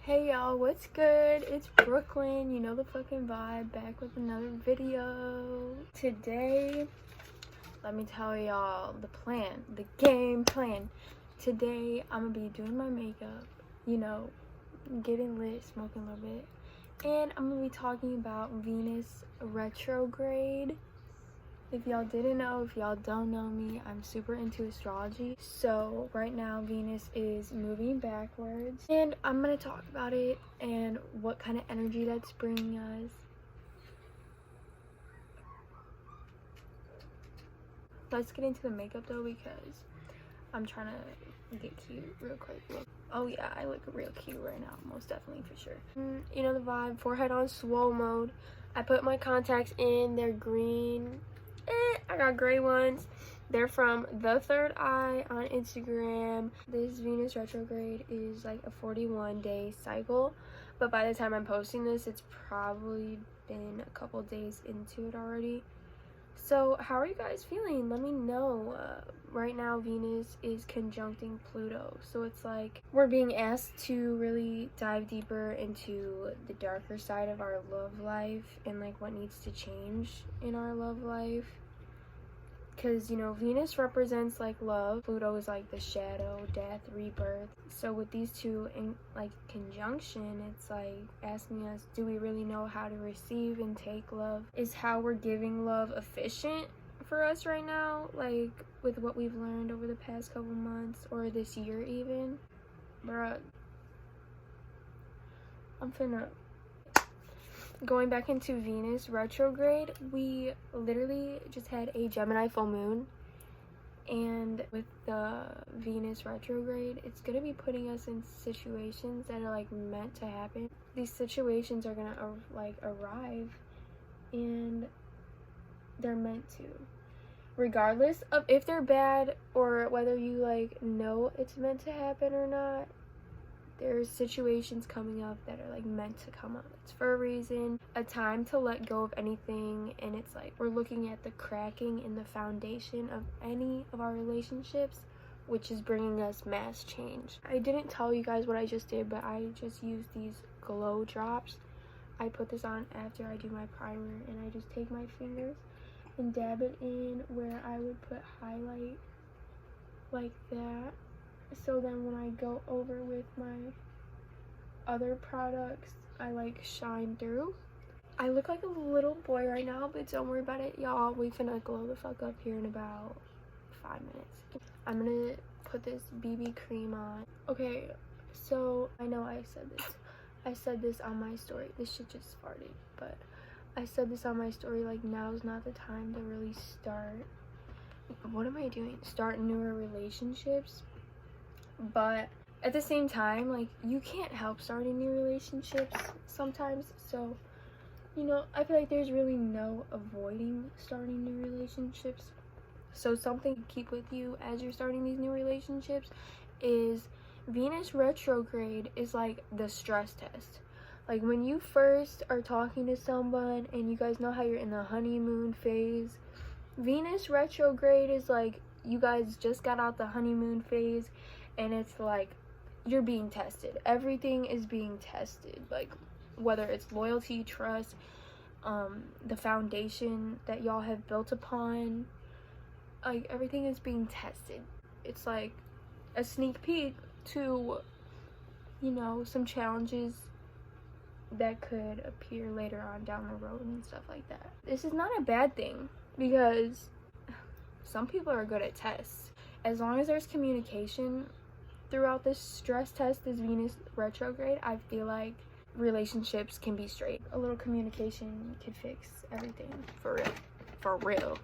Hey y'all, what's good? It's Brooklyn, you know the fucking vibe, back with another video. Today, let me tell y'all the plan, the game plan. Today, I'm gonna be doing my makeup, you know, getting lit, smoking a little bit. And I'm gonna be talking about Venus retrograde. If y'all didn't know, if y'all don't know me, I'm super into astrology. So right now Venus is moving backwards and I'm gonna talk about it and what kind of energy that's bringing us. Let's get into the makeup though, because I'm trying to get cute real quick. Oh yeah, I look real cute right now, most definitely, for sure. You know the vibe, forehead on swole mode. I put my contacts in, they're green. I got gray ones. They're from The Third Eye on Instagram. This Venus retrograde is like a 41-day cycle, but by the time I'm posting this, it's probably been a couple days into it already. So how are you guys feeling? Let me know. Right now Venus is conjuncting Pluto, so it's like we're being asked to really dive deeper into the darker side of our love life and like what needs to change in our love life, because you know Venus represents like love, Pluto is like the shadow, death, rebirth. So with these two in like conjunction, it's like asking us, do we really know how to receive and take love? Is how we're giving love efficient for us right now, like with what we've learned over the past couple months or this year even? Bruh, I'm finna going back into Venus retrograde. We literally just had a Gemini full moon, and with the Venus retrograde, it's gonna be putting us in situations that are like meant to happen. These situations are gonna like arrive, and they're meant to, regardless of if they're bad or whether you like know it's meant to happen or not. There's situations coming up that are like meant to come up. It's for a reason, a time to let go of anything, and it's like we're looking at the cracking in the foundation of any of our relationships, which is bringing us mass change. I didn't tell you guys what I just did, but I just used these glow drops. I put this on after I do my primer, and I just take my fingers and dab it in where I would put highlight, like that. So then when I go over with my other products, I like shine through. I look like a little boy right now, but don't worry about it, y'all. We finna glow the fuck up here in about 5 minutes. I'm gonna put this BB cream on. Okay, so I know I said this on my story. This shit just farted, but I said this on my story, like now's not the time to really start, what am I doing? Start newer relationships. But at the same time, like, you can't help starting new relationships sometimes. So, you know, I feel like there's really no avoiding starting new relationships. So something to keep with you as you're starting these new relationships is Venus retrograde is like the stress test. Like when you first are talking to someone and you guys know how you're in the honeymoon phase, Venus retrograde is like you guys just got out the honeymoon phase, and it's like you're being tested. Everything is being tested, like whether it's loyalty, trust, the foundation that y'all have built upon, like everything is being tested. It's like a sneak peek to, you know, some challenges that could appear later on down the road and stuff like that. This is not a bad thing, because some people are good at tests. As long as there's communication throughout this stress test, this Venus retrograde, I feel like relationships can be straight. A little communication could fix everything, for real.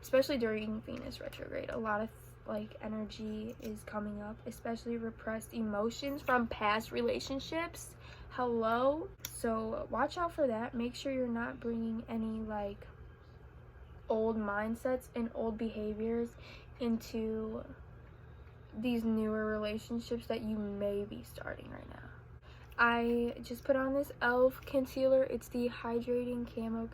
Especially during Venus retrograde, a lot of like energy is coming up, especially repressed emotions from past relationships. Hello. So watch out for that. Make sure you're not bringing any like old mindsets and old behaviors into these newer relationships that you may be starting right now. I just put on this e.l.f. concealer. It's the hydrating camo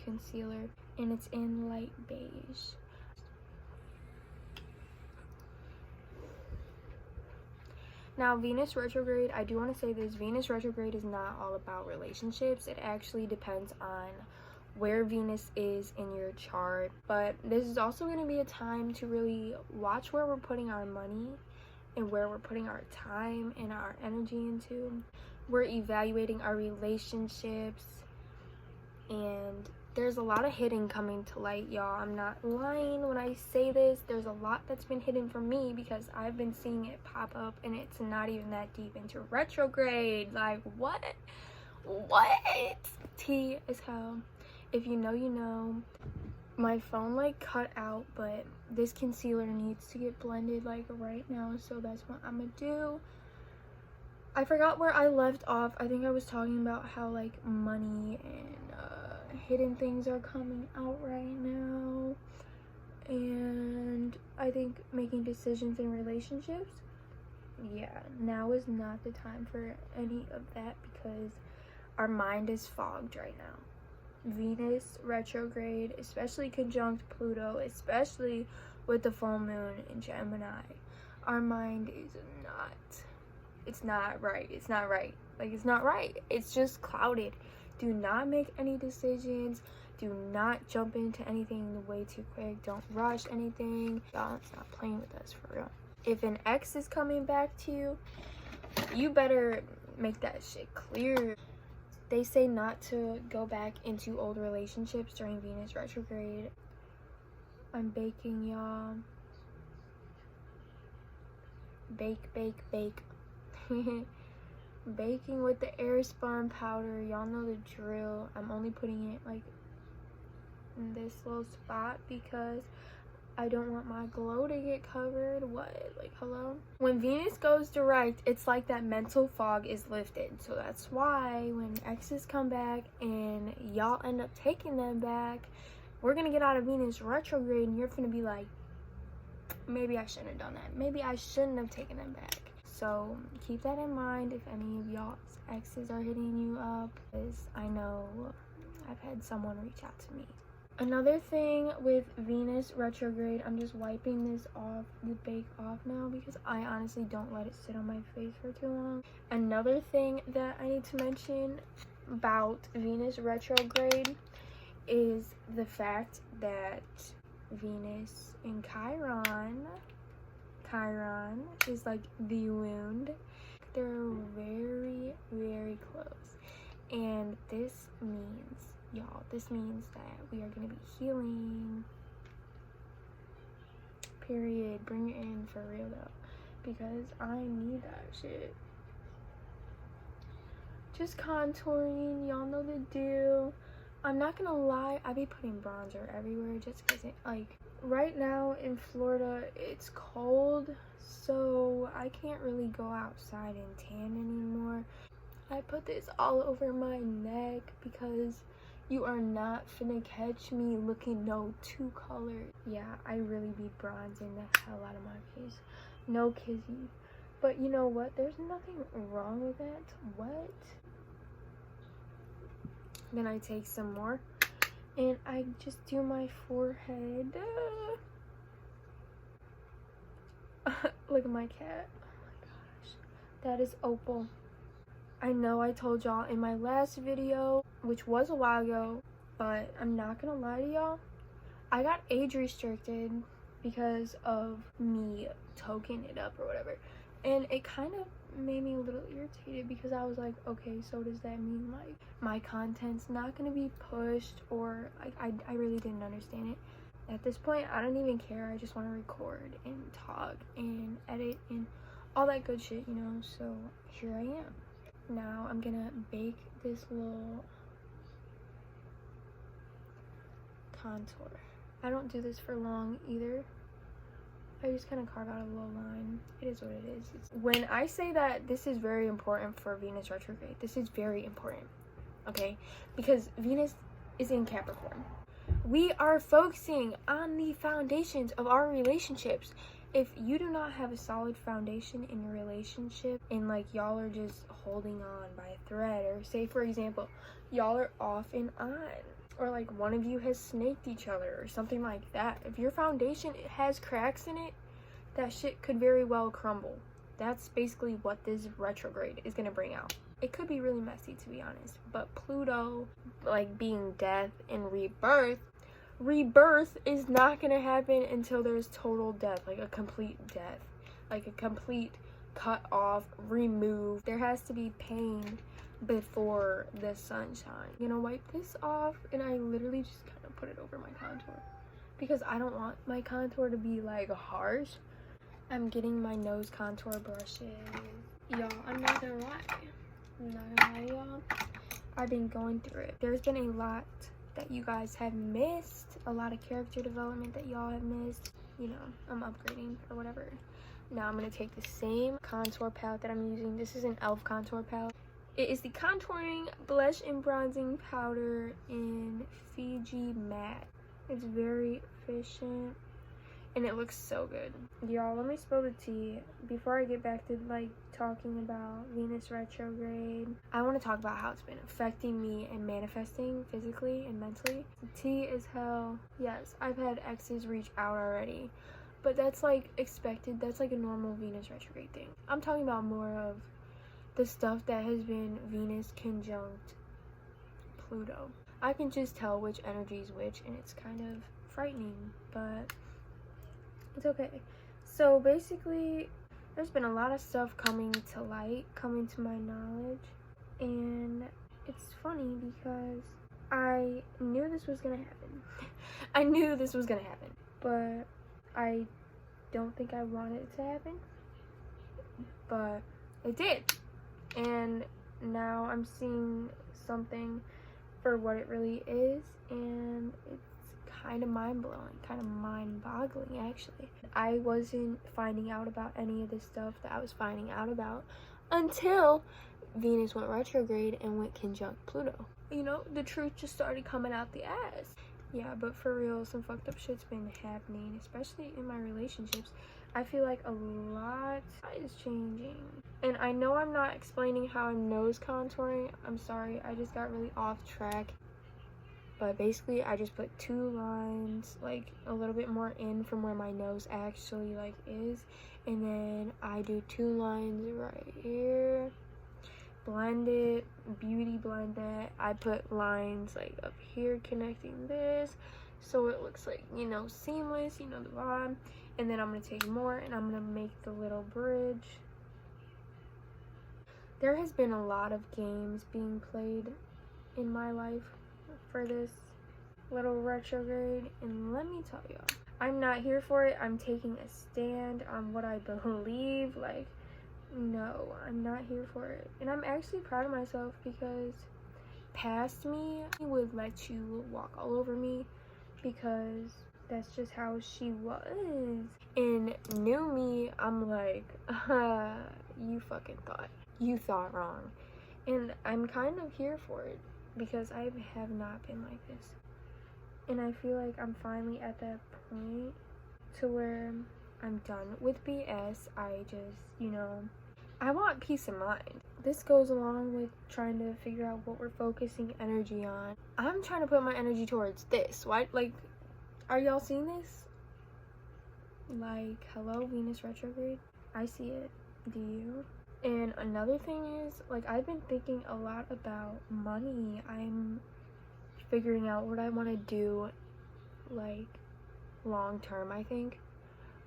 concealer, and it's in light beige. Now, Venus retrograde, I do want to say this, Venus retrograde is not all about relationships. It actually depends on where Venus is in your chart. But this is also going to be a time to really watch where we're putting our money and where we're putting our time and our energy into. We're evaluating our relationships, and there's a lot of hidden coming to light, y'all. I'm not lying when I say this. There's a lot that's been hidden from me because I've been seeing it pop up, and it's not even that deep into retrograde. Like, what? Tea is hell. If you know, you know. My phone like cut out, but this concealer needs to get blended like right now, so that's what I'm gonna do. I forgot where I left off. I think I was talking about how like money and hidden things are coming out right now, and I think making decisions in relationships, yeah, now is not the time for any of that because our mind is fogged right now. Venus retrograde, especially conjunct Pluto, especially with the full moon in Gemini, our mind is not right. Like, it's not right. It's just clouded. Do not make any decisions. Do not jump into anything way too quick. Don't rush anything. God's not playing with us for real. If an ex is coming back to you, you better make that shit clear. They say not to go back into old relationships during Venus retrograde. I'm baking, y'all. Bake. Baking with the air spun powder. Y'all know the drill. I'm only putting it like in this little spot because I don't want my glow to get covered. What? Like, hello? When Venus goes direct, it's like that mental fog is lifted. So that's why when exes come back and y'all end up taking them back, we're gonna get out of Venus retrograde and you're gonna be like, maybe I shouldn't have done that. Maybe I shouldn't have taken them back. So keep that in mind if any of y'all's exes are hitting you up, because I know I've had someone reach out to me. Another thing with Venus retrograde, I'm just wiping this off, the bake off now, because I honestly don't let it sit on my face for too long. Another thing that I need to mention about Venus retrograde is the fact that Venus in Chiron is like the wound. They're very, very close. And this means, y'all, that we are going to be healing. Period. Bring it in for real though. Because I need that shit. Just contouring. Y'all know the deal. I'm not gonna lie, I be putting bronzer everywhere just because it, like, right now in Florida, it's cold, so I can't really go outside and tan anymore. I put this all over my neck because you are not finna catch me looking no two colored. Yeah, I really be bronzing the hell out of my face. No kizzy. But you know what? There's nothing wrong with that. What? Then I take some more and I just do my forehead. Look at my cat. Oh my gosh. That is Opal. I know I told y'all in my last video, which was a while ago, but I'm not gonna lie to y'all. I got age restricted because of me toking it up or whatever. And it kind of made me a little irritated because I was like, okay, so does that mean like my content's not gonna be pushed, or like I really didn't understand it. At this point, I don't even care. I just want to record and talk and edit and all that good shit, you know. So here I am. Now I'm gonna bake this little contour. I don't do this for long either. I just kind of carve out a little line. It is what it is. When I say that this is very important for Venus retrograde, this is very important, okay? Because Venus is in Capricorn. We are focusing on the foundations of our relationships. If you do not have a solid foundation in your relationship and like y'all are just holding on by a thread, or say for example, y'all are off and on, or like one of you has snaked each other or something like that. If your foundation has cracks in it, that shit could very well crumble. That's basically what this retrograde is gonna bring out. It could be really messy, to be honest, but Pluto, like being death and rebirth is not gonna happen until there's total death, like a complete death, like a complete cut off, remove. There has to be pain before the sunshine. I'm gonna wipe this off, and I literally just kind of put it over my contour because I don't want my contour to be like harsh. I'm getting my nose contour brushes. Y'all, I'm not gonna lie, y'all. I've been going through it. There's been a lot that you guys have missed, a lot of character development that y'all have missed. I'm upgrading or whatever. Now I'm gonna take the same contour palette that I'm using. This is an e.l.f. contour palette. It is the contouring blush and bronzing powder in Fiji Matte. It's very efficient and it looks so good. Y'all, let me spill the tea before I get back to talking about Venus retrograde. I want to talk about how it's been affecting me and manifesting physically and mentally. The tea is hell. Yes, I've had exes reach out already, but that's expected. That's a normal Venus retrograde thing. I'm talking about more of the stuff that has been Venus conjunct Pluto. I can just tell which energy is which, and it's kind of frightening, but it's okay. So basically, there's been a lot of stuff coming to light, coming to my knowledge, and it's funny because I knew this was gonna happen. I knew this was gonna happen, but I don't think I wanted it to happen, but it did. And now I'm seeing something for what it really is, and it's kind of mind-blowing, kind of mind-boggling actually. I wasn't finding out about any of this stuff that I was finding out about until Venus went retrograde and went conjunct Pluto. The truth just started coming out the ass. Yeah, but for real, some fucked up shit's been happening, especially in my relationships. I feel like a lot is changing. And I know I'm not explaining how I'm nose contouring. I'm sorry, I just got really off track. But basically, I just put 2 lines, a little bit more in from where my nose actually, is. And then I do 2 lines right here. Blend it, beauty blend that. I put lines, up here connecting this. So it looks seamless, the vibe. And then I'm going to take more and I'm going to make the little bridge. There has been a lot of games being played in my life for this little retrograde, and let me tell y'all, I'm not here for it. I'm taking a stand on what I believe. No, I'm not here for it. And I'm actually proud of myself because past me would let you walk all over me because that's just how she was. And new me, I'm you fucking thought. You thought wrong. And I'm kind of here for it because I have not been like this. And I feel like I'm finally at that point to where I'm done with BS. I just, I want peace of mind. This goes along with trying to figure out what we're focusing energy on. I'm trying to put my energy towards this. Why? Are y'all seeing this? Hello, Venus retrograde? I see it. Do you? And another thing is, I've been thinking a lot about money. I'm figuring out what I want to do, long term, I think.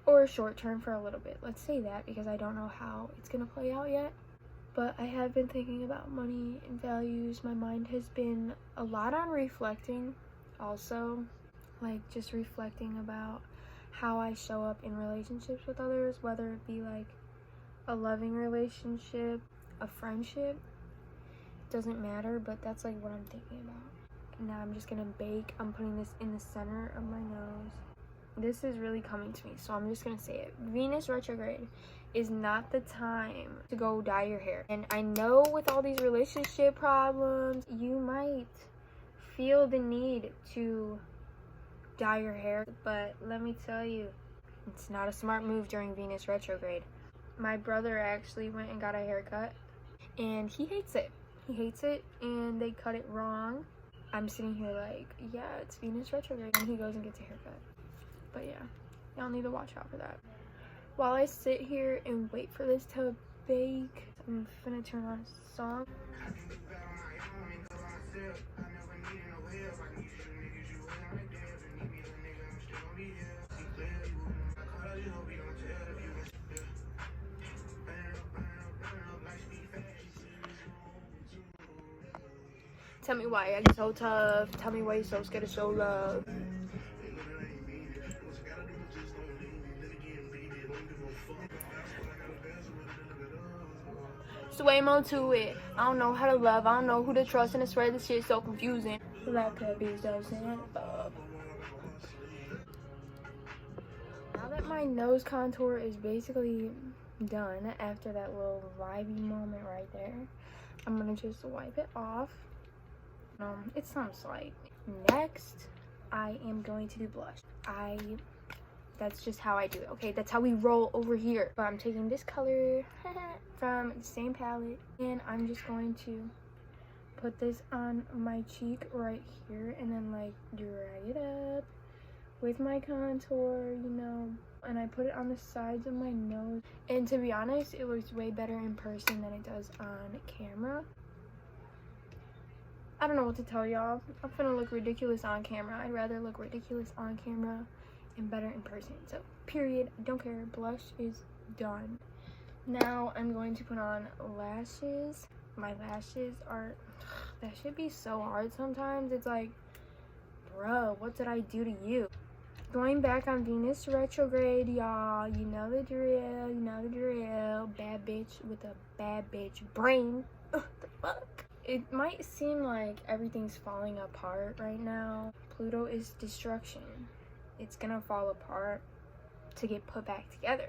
Or short term for a little bit. Let's say that, because I don't know how it's going to play out yet. But I have been thinking about money and values. My mind has been a lot on reflecting also. Just reflecting about how I show up in relationships with others, whether it be a loving relationship, a friendship, doesn't matter, but that's what I'm thinking about. And now I'm just gonna bake. I'm putting this in the center of my nose. This is really coming to me, so I'm just gonna say it. Venus retrograde is not the time to go dye your hair. And I know with all these relationship problems, you might feel the need to dye your hair, but let me tell you, it's not a smart move during Venus retrograde. My brother actually went and got a haircut, and he hates it. He hates it, and they cut it wrong. I'm sitting here yeah, it's Venus retrograde, and he goes and gets a haircut. But yeah, y'all need to watch out for that. While I sit here and wait for this to bake, I'm gonna turn on a song. Tell me why I'm so tough. Tell me why you're so scared to show love. There's way more to it. I don't know how to love. I don't know who to trust, and I swear this shit's so confusing. That could be so simple. Now that my nose contour is basically done after that little vibey moment right there, I'm gonna just wipe it off. It's some slight. Next, I am going to do blush. That's just how I do it, okay? That's how we roll over here. But I'm taking this color from the same palette, and I'm just going to put this on my cheek right here, and then like drag it up with my contour, you know, and I put it on the sides of my nose. And to be honest, it looks way better in person than it does on camera. I don't know what to tell y'all. I'm gonna look ridiculous on camera. I'd rather look ridiculous on camera and better in person. So, period. I don't care. Blush is done. Now I'm going to put on lashes. My lashes are, that should be so hard sometimes. It's like, bro, what did I do to you? Going back on Venus retrograde, y'all. You know the drill. You know the drill. Bad bitch with a bad bitch brain. What the fuck? It might seem like everything's falling apart right now. Pluto is destruction. It's gonna fall apart to get put back together.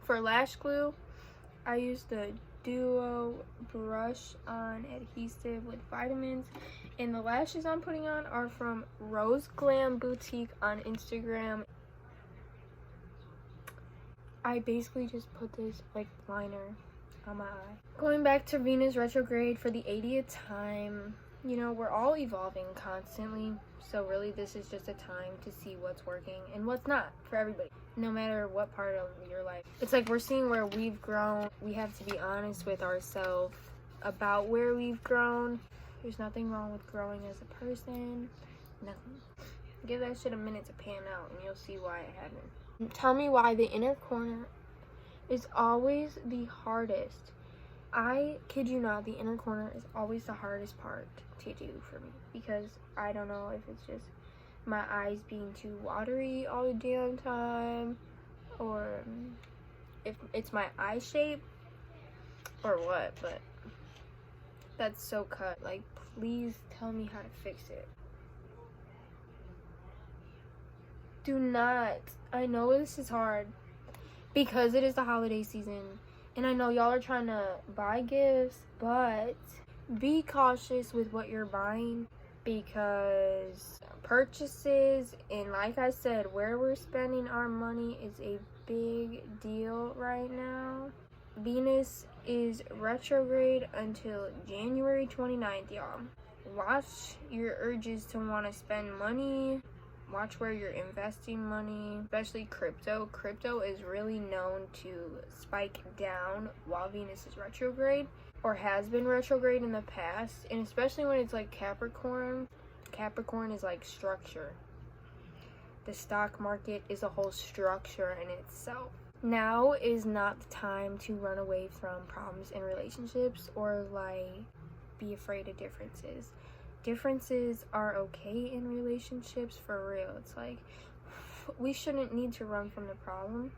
For lash glue, I use the Duo brush on adhesive with vitamins, and the lashes I'm putting on are from Rose Glam Boutique on Instagram. I basically just put this like liner on my eye. Going back to Venus retrograde for the 80th time, you know, we're all evolving constantly, so really this is just a time to see what's working and what's not for everybody, no matter what part of your life. It's like we're seeing where we've grown. We have to be honest with ourselves about where we've grown. There's nothing wrong with growing as a person. Nothing. Give that shit a minute to pan out and you'll see why it happened. Tell me why the inner corner is always the hardest. I kid you not, the inner corner is always the hardest part to do for me, because I don't know if it's just my eyes being too watery all the damn time, or if it's my eye shape or what, but that's so cut. Like, please tell me how to fix it. Do not. I know this is hard because it is the holiday season, and I know y'all are trying to buy gifts, but be cautious with what you're buying, because purchases, and like I said, where we're spending our money is a big deal right now. Venus is retrograde until January 29th, y'all. Watch your urges to want to spend money. Watch where you're investing money, especially crypto. Crypto is really known to spike down while Venus is retrograde, or has been retrograde in the past, and especially when it's like Capricorn. Capricorn is like structure. The stock market is a whole structure in itself. Now is not the time to run away from problems in relationships or like be afraid of differences. Differences are okay in relationships, for real. It's like we shouldn't need to run from the problem,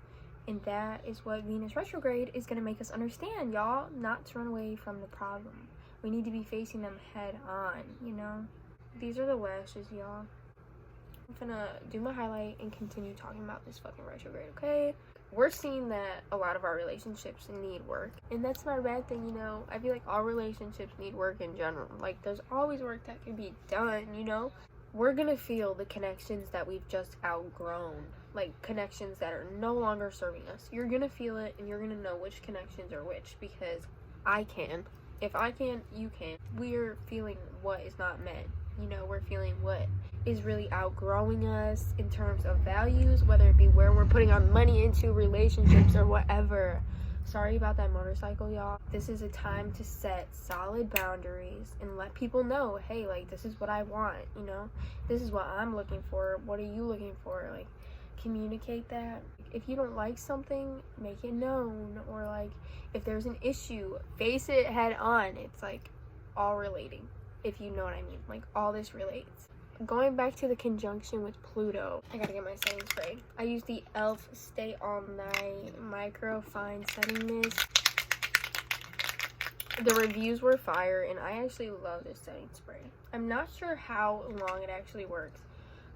and that is what Venus retrograde is going to make us understand, y'all. Not to run away from the problem. We need to be facing them head on, you know. These are the lashes, y'all. I'm gonna do my highlight and continue talking about this fucking retrograde, okay? We're seeing that a lot of our relationships need work, and that's not a bad thing, you know. I feel like all relationships need work in general. Like, there's always work that can be done, you know. We're gonna feel the connections that we've just outgrown, like connections that are no longer serving us. You're gonna feel it, and you're gonna know which connections are which, because I can. If I can, you can. We're feeling what is not meant, you know, we're feeling what is really outgrowing us in terms of values, whether it be where we're putting our money into, relationships, or whatever. Sorry about that motorcycle, y'all. This is a time to set solid boundaries and let people know, hey, like, this is what I want, you know? This is what I'm looking for. What are you looking for? Like, communicate that. If you don't like something, make it known. Or, like, if there's an issue, face it head on. It's, like, all relating, if you know what I mean. Like, all this relates. Going back to the conjunction with Pluto, I gotta get my setting spray. I use the e.l.f. Stay All Night Micro Fine Setting Mist. The reviews were fire, and I actually love this setting spray. I'm not sure how long it actually works.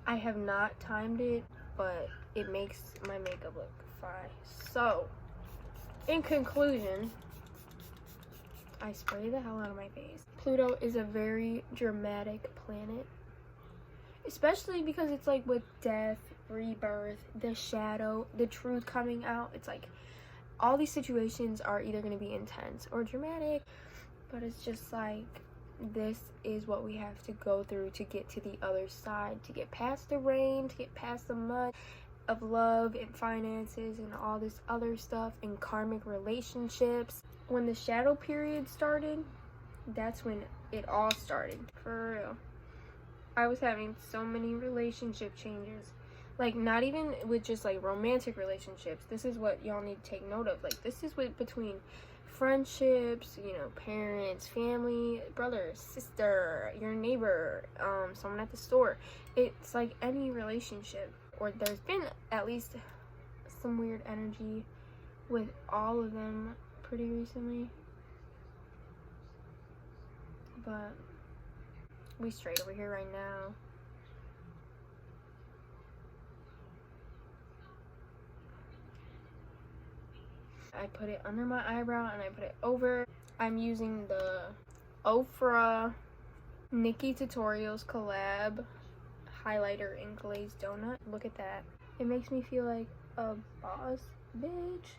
I have not timed it, but it makes my makeup look fine. So, in conclusion, I spray the hell out of my face. Pluto is a very dramatic planet. Especially because it's like with death, rebirth, the shadow, the truth coming out. It's like all these situations are either going to be intense or dramatic. But it's just like, this is what we have to go through to get to the other side. To get past the rain, to get past the mud of love and finances and all this other stuff and karmic relationships. When the shadow period started, that's when it all started. For real. I was having so many relationship changes. Like, not even with just, like, romantic relationships. This is what y'all need to take note of. Like, this is with between friendships, you know, parents, family, brother, sister, your neighbor, someone at the store. It's like any relationship. Or there's been at least some weird energy with all of them pretty recently. But we straight over here right now. I put it under my eyebrow and I put it over. I'm using the Ofra Nikki Tutorials collab highlighter in glazed donut. Look at that. It makes me feel like a boss bitch.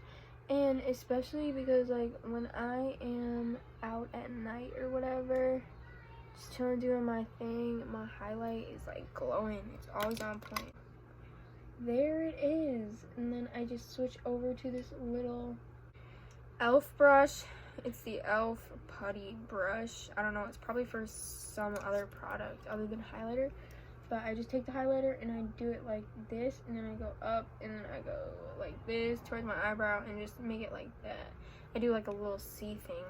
And especially because, like, when I am out at night or whatever, just chilling doing my thing, my highlight is like glowing. It's always on point. There it is. And then I just switch over to this little e.l.f. brush. It's the e.l.f. putty brush. I don't know, it's probably for some other product other than highlighter. But I just take the highlighter and I do it like this, and then I go up, and then I go like this towards my eyebrow and just make it like that. I do like a little C thing.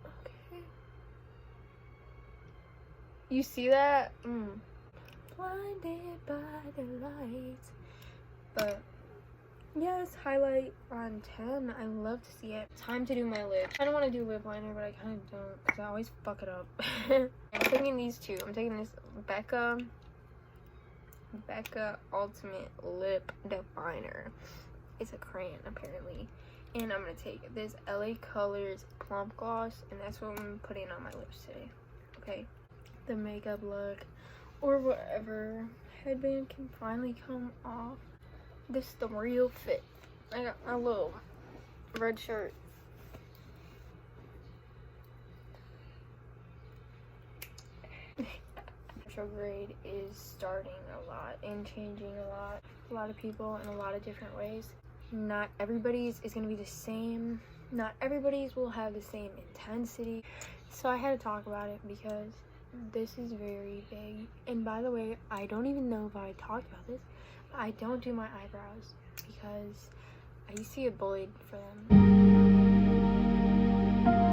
Okay. You see that? Blinded by the lights. But yes, highlight on 10. I love to see it. Time to do my lips. I don't want to do lip liner, but I kind of don't because I always fuck it up. I'm taking these two. I'm taking this Becca Ultimate Lip Definer. It's a crayon apparently. And I'm going to take this LA Colors Plump Gloss, and that's what I'm putting on my lips today. Okay? The makeup look or whatever headband can finally come off. This is the real fit. I got my little red shirt. Retrograde is starting a lot and changing a lot. A lot of people in a lot of different ways. Not everybody's is going to be the same. Not everybody's will have the same intensity. So I had to talk about it because this is very big. And by the way, I don't even know if I talked about this. I don't do my eyebrows because I used to get bullied for them.